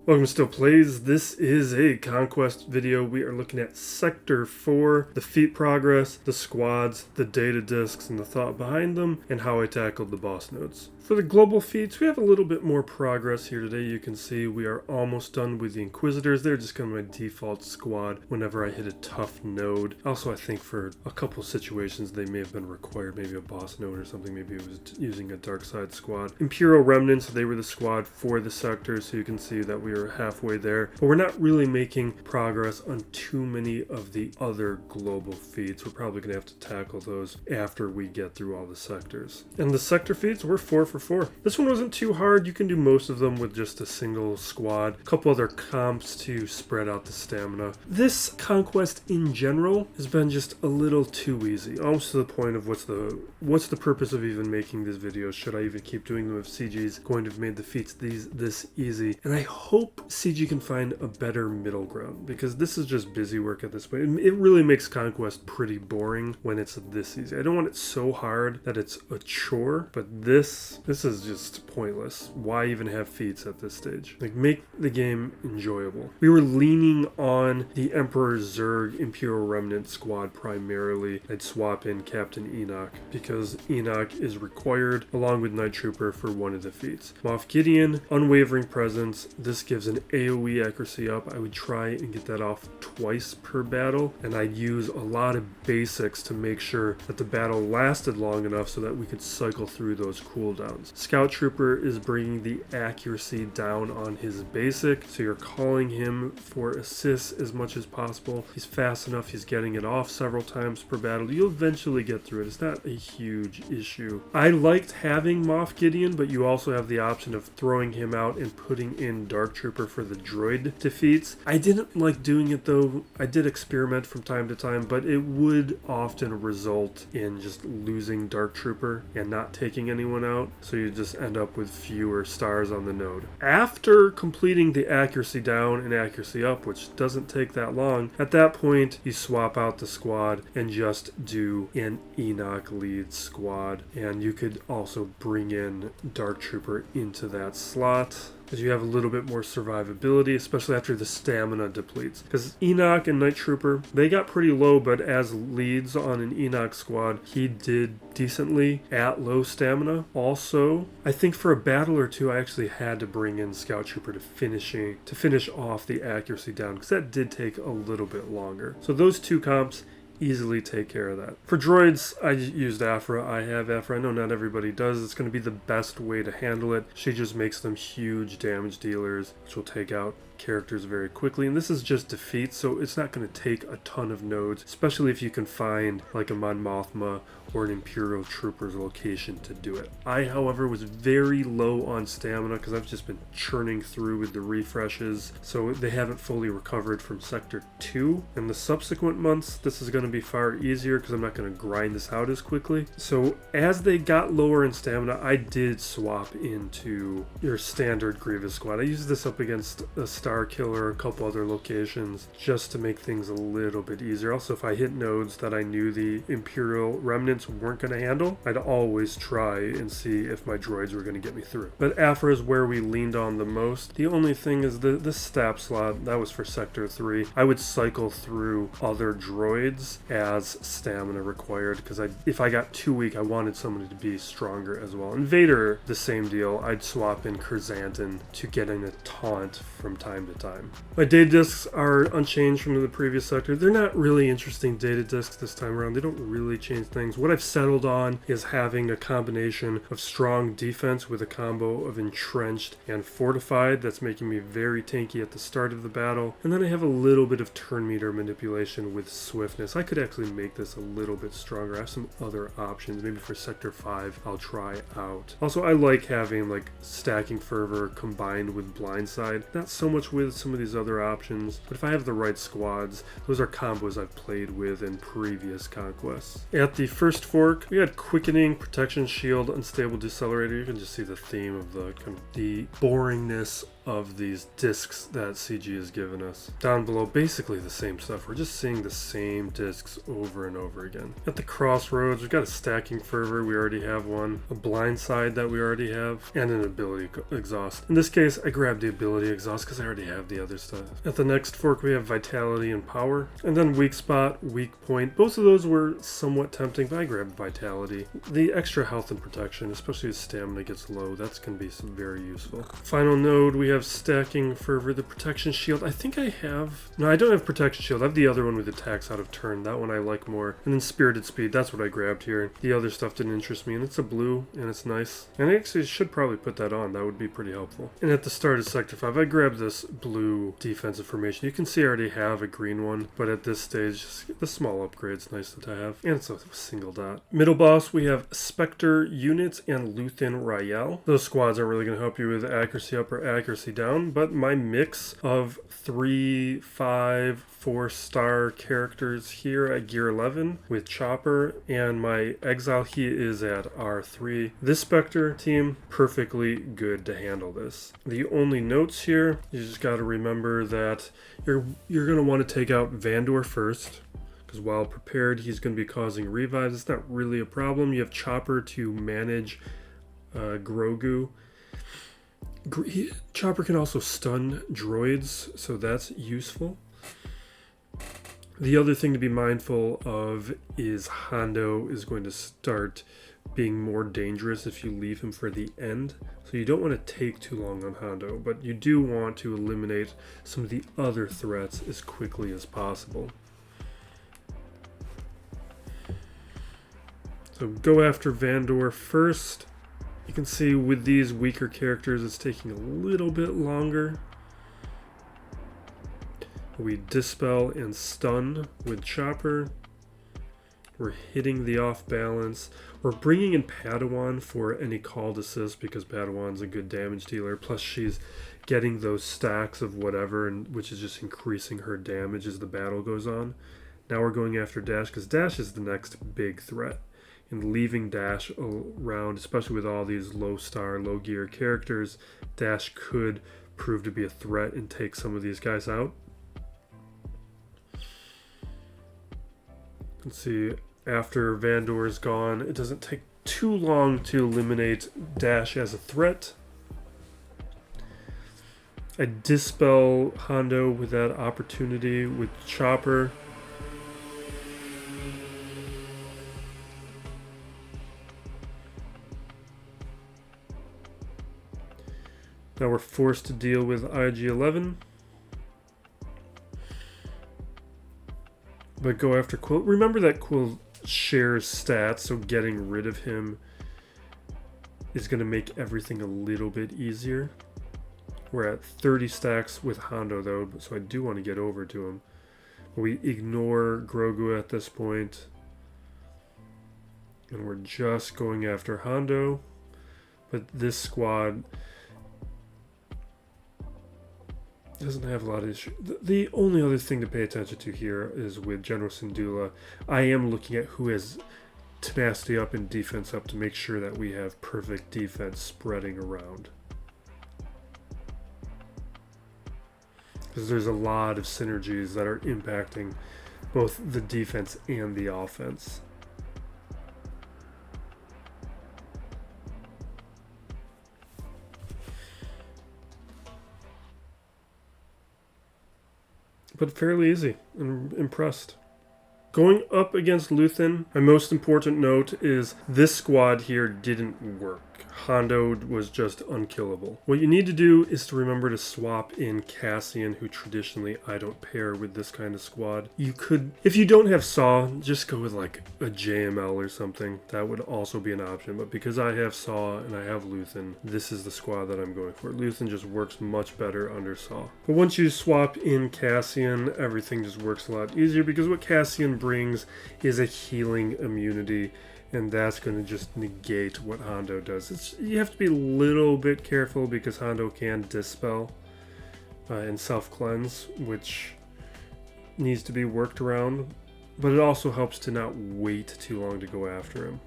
Welcome to Still Plays. This is a Conquest video. We are looking at Sector 4, the feat progress, the squads, the Datadisks, and the thought behind them, and how I tackled the boss nodes. For the global feats, we have a little bit more progress here today. You can see we are almost done with the Inquisitors. They're just kind of my default squad whenever I hit a tough node. Also, I think for a couple situations they may have been required, maybe a boss node or something. Maybe it was using a dark side squad. Imperial Remnants, they were the squad for the sector, so you can see that we are halfway there. But we're not really making progress on too many of the other global feats. We're probably going to have to tackle those after we get through all the sectors. And the sector feats, we're 4 for 4. This one wasn't too hard. You can do most of them with just a single squad. A couple other comps to spread out the stamina. This conquest in general has been just a little too easy. Almost to the point of what's the purpose of even making these videos? Should I even keep doing them if CG's going to have made the feats this easy? And I hope CG can find a better middle ground, because this is just busy work at this point. It really makes Conquest pretty boring when it's this easy. I don't want it so hard that it's a chore, but this is just pointless. Why even have feats at this stage? Like, make the game enjoyable. We were leaning on the Emperor Zerg Imperial Remnant squad primarily. I'd swap in Captain Enoch because Enoch is required along with Night Trooper for one of the feats. Moff Gideon, Unwavering Presence. This gives an AoE accuracy up. I would try and get that off twice per battle, and I'd use a lot of basics to make sure that the battle lasted long enough so that we could cycle through those cooldowns. Scout Trooper is bringing the accuracy down on his basic, so you're calling him for assists as much as possible. He's fast enough, he's getting it off several times per battle. You'll eventually get through it. It's not a huge issue. I liked having Moff Gideon, but you also have the option of throwing him out and putting in Dark Trooper for the droid defeats. I didn't like doing it though. I did experiment from time to time, but it would often result in just losing Dark Trooper and not taking anyone out, so you just end up with fewer stars on the node. After completing the accuracy down and accuracy up, which doesn't take that long, at that point you swap out the squad and just do an Enoch lead squad, and you could also bring in Dark Trooper into that slot, because you have a little bit more survivability, especially after the stamina depletes. Because Enoch and Night Trooper, they got pretty low, but as leads on an Enoch squad, he did decently at low stamina. Also, I think for a battle or two, I actually had to bring in Scout Trooper to finish off the accuracy down, because that did take a little bit longer. So those two comps easily take care of that. For droids, I used Aphra. I have Aphra. I know not everybody does. It's going to be the best way to handle it. She just makes them huge damage dealers, which will take out characters very quickly, and this is just defeat, so it's not going to take a ton of nodes, especially if you can find like a Mon Mothma or an Imperial Trooper's location to do it. I, however, was very low on stamina because I've just been churning through with the refreshes, so they haven't fully recovered from Sector 2. In the subsequent months, this is going to be far easier because I'm not going to grind this out as quickly. So as they got lower in stamina, I did swap into your standard Grievous squad. I used this up against a Star Killer, a couple other locations, just to make things a little bit easier. Also, if I hit nodes that I knew the Imperial Remnants weren't going to handle, I'd always try and see if my droids were going to get me through. But Aphra is where we leaned on the most. The only thing is the stab slot, that was for Sector 3. I would cycle through other droids as stamina required, because if I got too weak, I wanted somebody to be stronger as well. And Vader, the same deal. I'd swap in Curzanton to get in a taunt from time to time. My data disks are unchanged from the previous sector. They're not really interesting data disks this time around. They don't really change things. What I've settled on is having a combination of strong defense with a combo of entrenched and fortified. That's making me very tanky at the start of the battle. And then I have a little bit of turn meter manipulation with swiftness. I could actually make this a little bit stronger. I have some other options. Maybe for Sector 5 I'll try out. Also, I like having like stacking fervor combined with blindside. Not so much with some of these other options, but if I have the right squads, those are combos I've played with in previous conquests. At the first fork, we had quickening, protection shield, unstable decelerator. You can just see the theme of the boringness of these discs that CG has given us. Down below, basically the same stuff. We're just seeing the same disc Datadisks over and over again. At the crossroads, we've got a stacking fervor, we already have one, a blind side that we already have, and an ability exhaust. In this case, I grabbed the ability exhaust because I already have the other stuff. At the next fork, we have vitality and power, and then weak spot, weak point. Both of those were somewhat tempting, but I grabbed vitality. The extra health and protection, especially as stamina gets low, that's going to be very useful. Final node, we have stacking fervor, the protection shield. I think I have... No, I don't have protection shield. I have the other one with attacks out of turn. That one I like more. And then spirited speed, that's what I grabbed here. The other stuff didn't interest me, and it's a blue, and it's nice. And I actually should probably put that on. That would be pretty helpful. And at the start of Sector 5, I grabbed this blue defensive formation. You can see I already have a green one, but at this stage, the small upgrade's nice to have. And it's a single dot. Middle boss, we have Spectre units and Luthen Rael. Those squads aren't really going to help you with accuracy up or accuracy down, but my mix of 3, 5, 4-star characters here at gear 11 with Chopper, and my exile he is at R3. This Spectre team, perfectly good to handle this. The only notes here, you just got to remember that you're going to want to take out Vandor first, because while prepared, he's going to be causing revives. It's not really a problem. You have Chopper to manage Grogu. Chopper can also stun droids, so that's useful. The other thing to be mindful of is Hondo is going to start being more dangerous if you leave him for the end. So you don't want to take too long on Hondo, but you do want to eliminate some of the other threats as quickly as possible. So go after Vandor first. You can see with these weaker characters it's taking a little bit longer. We dispel and stun with Chopper. We're hitting the off balance. We're bringing in Padawan for any called assist because Padawan's a good damage dealer. Plus she's getting those stacks of whatever, and which is just increasing her damage as the battle goes on. Now we're going after Dash because Dash is the next big threat. And leaving Dash around, especially with all these low star, low gear characters, Dash could prove to be a threat and take some of these guys out. You can see after Vandor is gone, it doesn't take too long to eliminate Dash as a threat. I dispel Hondo with that opportunity with Chopper. Now we're forced to deal with IG-11. But go after Quill. Remember that Quill shares stats, so getting rid of him is going to make everything a little bit easier. We're at 30 stacks with Hondo though, so I do want to get over to him. We ignore Grogu at this point. And we're just going after Hondo. But this squad doesn't have a lot of issues. The only other thing to pay attention to here is with General Syndulla. I am looking at who has tenacity up and defense up to make sure that we have perfect defense spreading around. Because there's a lot of synergies that are impacting both the defense and the offense. But fairly easy. I'm impressed. Going up against Luthen, my most important note is this squad here didn't work. Hondo was just unkillable. What you need to do is to remember to swap in Cassian, who traditionally I don't pair with this kind of squad. You could, if you don't have Saw, just go with like a JML or something. That would also be an option, but because I have Saw and I have Luthen, this is the squad that I'm going for. Luthen just works much better under Saw. But once you swap in Cassian, everything just works a lot easier because what Cassian brings is a healing immunity, and that's going to just negate what Hondo does. You have to be a little bit careful because Hondo can dispel and self-cleanse, which needs to be worked around, but it also helps to not wait too long to go after him.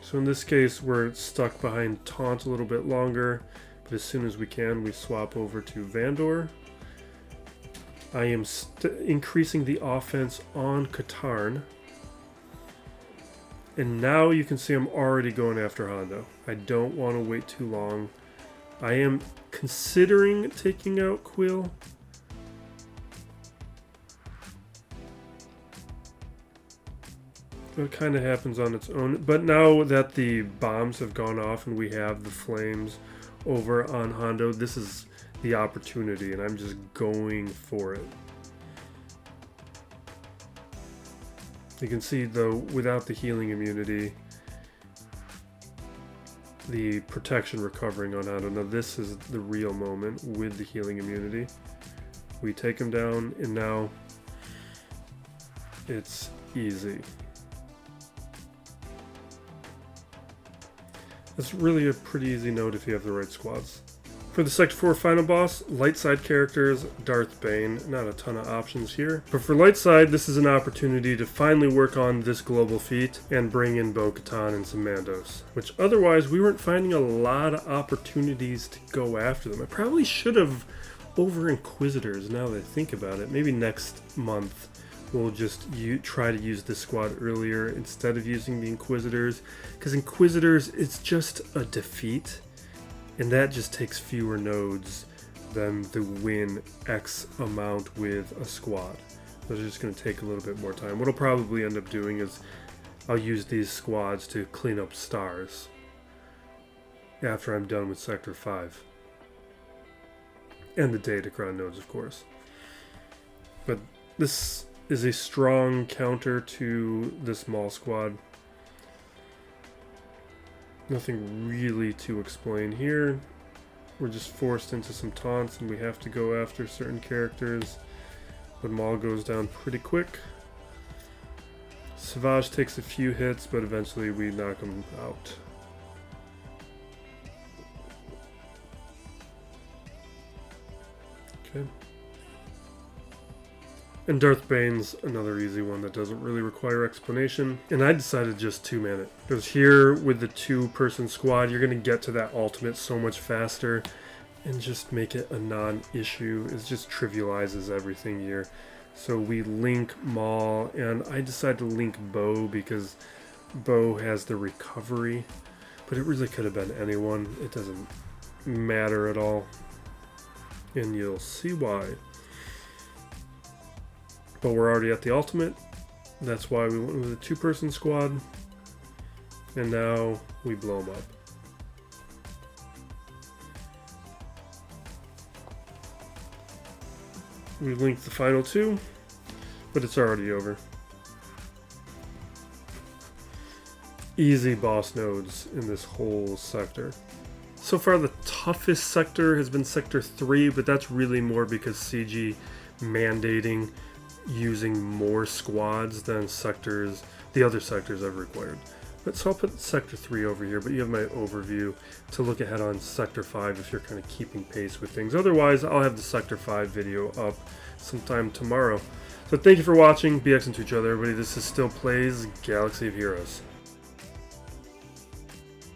So in this case, we're stuck behind Taunt a little bit longer, but as soon as we can, we swap over to Vandor. I am increasing the offense on Katarn. And now you can see I'm already going after Hondo. I don't want to wait too long. I am considering taking out Quill. It kind of happens on its own. But now that the bombs have gone off and we have the flames over on Hondo, this is the opportunity, and I'm just going for it. You can see, though, without the healing immunity, the protection recovering on Hondo. Now this is the real moment with the healing immunity. We take him down, and now it's easy. It's really a pretty easy note if you have the right squads. For the Sector 4 final boss, light side characters, Darth, Bane, not a ton of options here. But for light side, this is an opportunity to finally work on this global feat and bring in Bo-Katan and some Mandos, which otherwise we weren't finding a lot of opportunities to go after them. I probably should have over Inquisitors now that I think about it. Maybe next month we'll just try to use this squad earlier instead of using the Inquisitors, because Inquisitors, it's just a defeat. And that just takes fewer nodes than the win X amount with a squad. Those are just going to take a little bit more time. What I'll probably end up doing is I'll use these squads to clean up stars after I'm done with Sector 5. And the Datacron nodes, of course. But this is a strong counter to this Maul squad. Nothing really to explain here. We're just forced into some taunts and we have to go after certain characters. But Maul goes down pretty quick. Savage takes a few hits, but eventually we knock him out. Okay. And Darth Bane's another easy one that doesn't really require explanation. And I decided just 2-man it. Because here with the 2-person squad, you're going to get to that ultimate so much faster. And just make it a non-issue. It just trivializes everything here. So we link Maul, and I decided to link Bo because Bo has the recovery. But it really could have been anyone. It doesn't matter at all. And you'll see why. But we're already at the ultimate. That's why we went with a 2-person squad. And now we blow them up. We linked the final 2, but it's already over. Easy boss nodes in this whole sector. So far the toughest sector has been Sector 3, but that's really more because CG mandating using more squads than the other sectors I've required. So I'll put Sector 3 over here, but you have my overview to look ahead on Sector 5 if you're kind of keeping pace with things. Otherwise, I'll have the Sector 5 video up sometime tomorrow. So thank you for watching. Be excellent to each other, everybody. This is Still Plays Galaxy of Heroes.